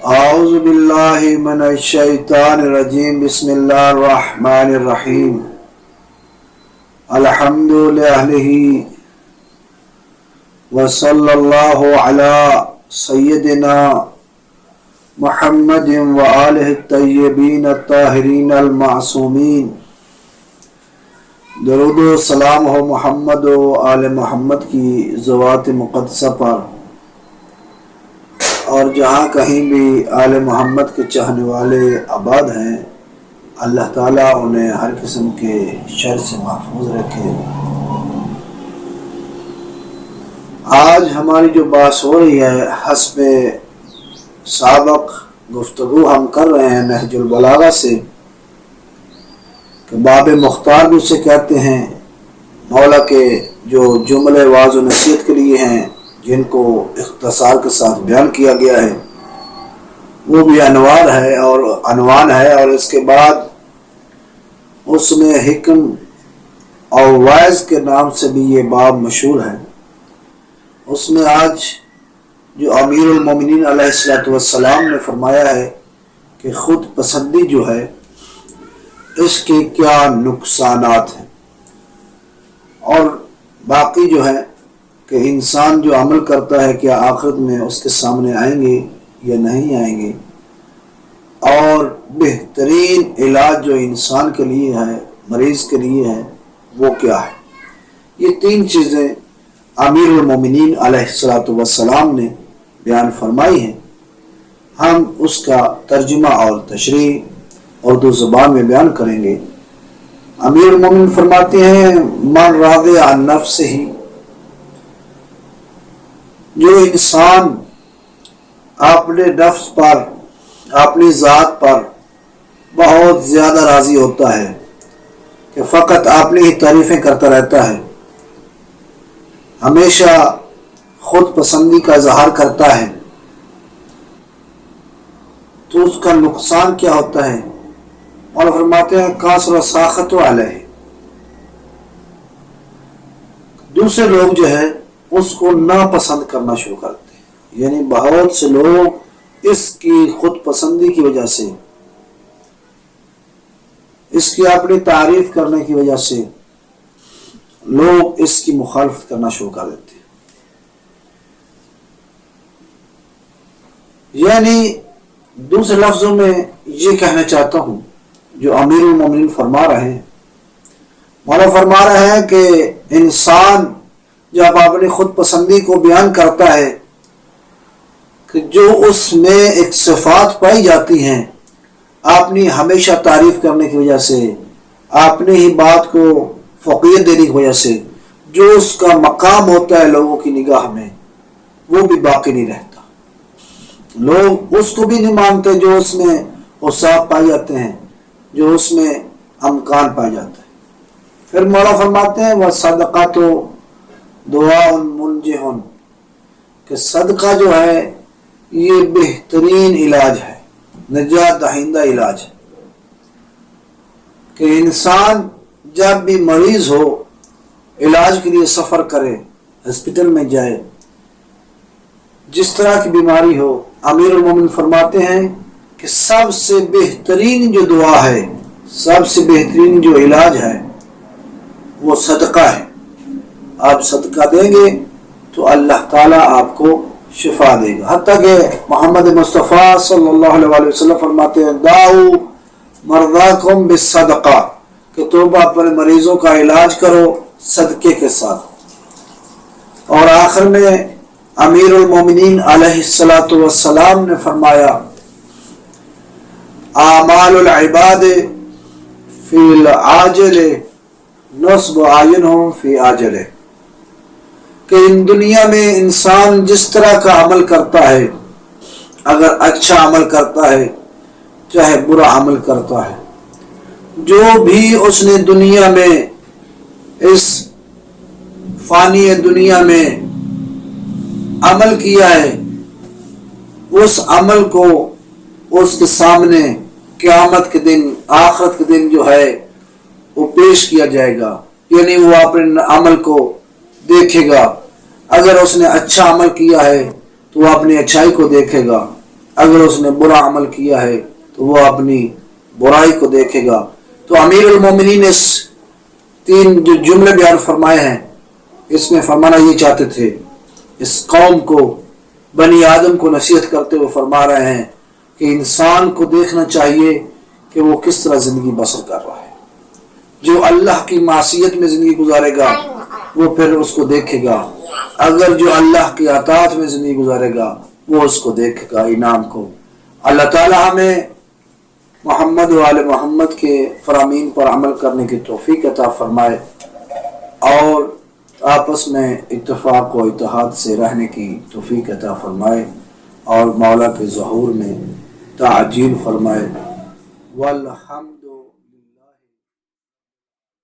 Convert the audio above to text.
اعوذ باللہ من الشیطان الرجیم بسم اللہ الرحمن الرحیم الحمد للہ وصلی اللہ علی سیدنا محمد وآلہ الطیبین الطاہرین المعصومین۔ درود و سلام ہو محمد و آل محمد کی ذوات مقدسہ پر، اور جہاں کہیں بھی آل محمد کے چاہنے والے آباد ہیں، اللہ تعالیٰ انہیں ہر قسم کے شر سے محفوظ رکھے۔ آج ہماری جو بحث ہو رہی ہے، حسب سابق گفتگو ہم کر رہے ہیں نہج البلاغہ سے، کہ باب مختار بھی اسے کہتے ہیں، مولا کے جو جملے واعظ و نصیحت کے لیے ہیں، جن کو اختصار کے ساتھ بیان کیا گیا ہے، وہ بھی عنوان ہے، اور اس کے بعد اس میں حکم اور وعظ کے نام سے بھی یہ باب مشہور ہے۔ اس میں آج جو امیر المومنین علیہ السلام نے فرمایا ہے کہ خود پسندی جو ہے اس کے کیا نقصانات ہیں، اور باقی جو ہے کہ انسان جو عمل کرتا ہے کیا آخرت میں اس کے سامنے آئیں گے یا نہیں آئیں گے، اور بہترین علاج جو انسان کے لیے ہے، مریض کے لیے ہے، وہ کیا ہے۔ یہ تین چیزیں امیر المومنین علیہ السلام نے بیان فرمائی ہیں۔ ہم اس کا ترجمہ اور تشریح اردو زبان میں بیان کریں گے۔ امیر المومنین فرماتے ہیں، من راضی عن نفسہ، جو انسان اپنے نفس پر، اپنی ذات پر بہت زیادہ راضی ہوتا ہے کہ فقط اپنی ہی تعریفیں کرتا رہتا ہے، ہمیشہ خود پسندی کا اظہار کرتا ہے، تو اس کا نقصان کیا ہوتا ہے؟ اور فرماتے ہیں کاسر ساخت علیہ، دوسرے لوگ جو ہے اس کو ناپسند کرنا شروع کرتے ہیں، یعنی بہت سے لوگ اس کی خود پسندی کی وجہ سے، اس کی اپنی تعریف کرنے کی وجہ سے لوگ اس کی مخالفت کرنا شروع کر دیتے ہیں۔ یعنی دوسرے لفظوں میں یہ کہنا چاہتا ہوں، جو امیر المومنین فرما رہے ہیں، مولا فرما رہے ہیں کہ انسان جب اپنی خود پسندی کو بیان کرتا ہے کہ جو اس میں ایک صفات پائی جاتی ہیں اپنی ہمیشہ تعریف کرنے کی وجہ سے، اپنی ہی بات کو فوقیت دینے کی وجہ سے، جو اس کا مقام ہوتا ہے لوگوں کی نگاہ میں، وہ بھی باقی نہیں رہتا۔ لوگ اس کو بھی نہیں مانتے جو اس میں اوصاف پائے جاتے ہیں، جو اس میں امکان پایا جاتا ہے۔ پھر مولا فرماتے ہیں وَصَدَقَةُ دعاء منجح، کہ صدقہ جو ہے یہ بہترین علاج ہے، نجات دہندہ علاج ہے، کہ انسان جب بھی مریض ہو، علاج کے لیے سفر کرے، ہسپتال میں جائے، جس طرح کی بیماری ہو، امیر المومنین فرماتے ہیں کہ سب سے بہترین جو دعا ہے، سب سے بہترین جو علاج ہے، وہ صدقہ ہے۔ آپ صدقہ دیں گے تو اللہ تعالیٰ آپ کو شفا دے گا۔ حتیٰ کہ محمد مصطفیٰ صلی اللہ علیہ وسلم فرماتے ہیں دعو مرضاکم بالصدقہ، کہ تم اپنے مریضوں کا علاج کرو صدقے کے ساتھ۔ اور آخر میں امیر المومنین علیہ السلام نے فرمایا اعمال العباد فی العاجل نصب اعینہم فی عاجل، کہ ان دنیا میں انسان جس طرح کا عمل کرتا ہے، اگر اچھا عمل کرتا ہے چاہے برا عمل کرتا ہے، جو بھی اس نے دنیا میں، اس فانی دنیا میں عمل کیا ہے، اس عمل کو اس کے سامنے قیامت کے دن، آخرت کے دن جو ہے وہ پیش کیا جائے گا، یعنی وہ اپنے عمل کو دیکھے گا۔ اگر اس نے اچھا عمل کیا ہے تو وہ اپنی اچھائی کو دیکھے گا، اگر اس نے برا عمل کیا ہے تو وہ اپنی برائی کو دیکھے گا۔ تو امیر المومنین نے اس 3 جو جملے بیان فرمائے ہیں، اس میں فرمانا یہ چاہتے تھے، اس قوم کو، بنی آدم کو نصیحت کرتے ہوئے فرما رہے ہیں کہ انسان کو دیکھنا چاہیے کہ وہ کس طرح زندگی بسر کر رہا ہے۔ جو اللہ کی معصیت میں زندگی گزارے گا وہ پھر اس کو دیکھے گا، اگر جو اللہ کی اطاعت میں زندگی گزارے گا وہ اس کو دیکھے گا، انعام کو۔ اللہ تعالی ہمیں محمد و آل محمد کے فرامین پر عمل کرنے کی توفیق عطا فرمائے اور آپس میں اتفاق و اتحاد سے رہنے کی توفیق عطا فرمائے اور مولا کے ظہور میں تعجیل فرمائے۔ والحمد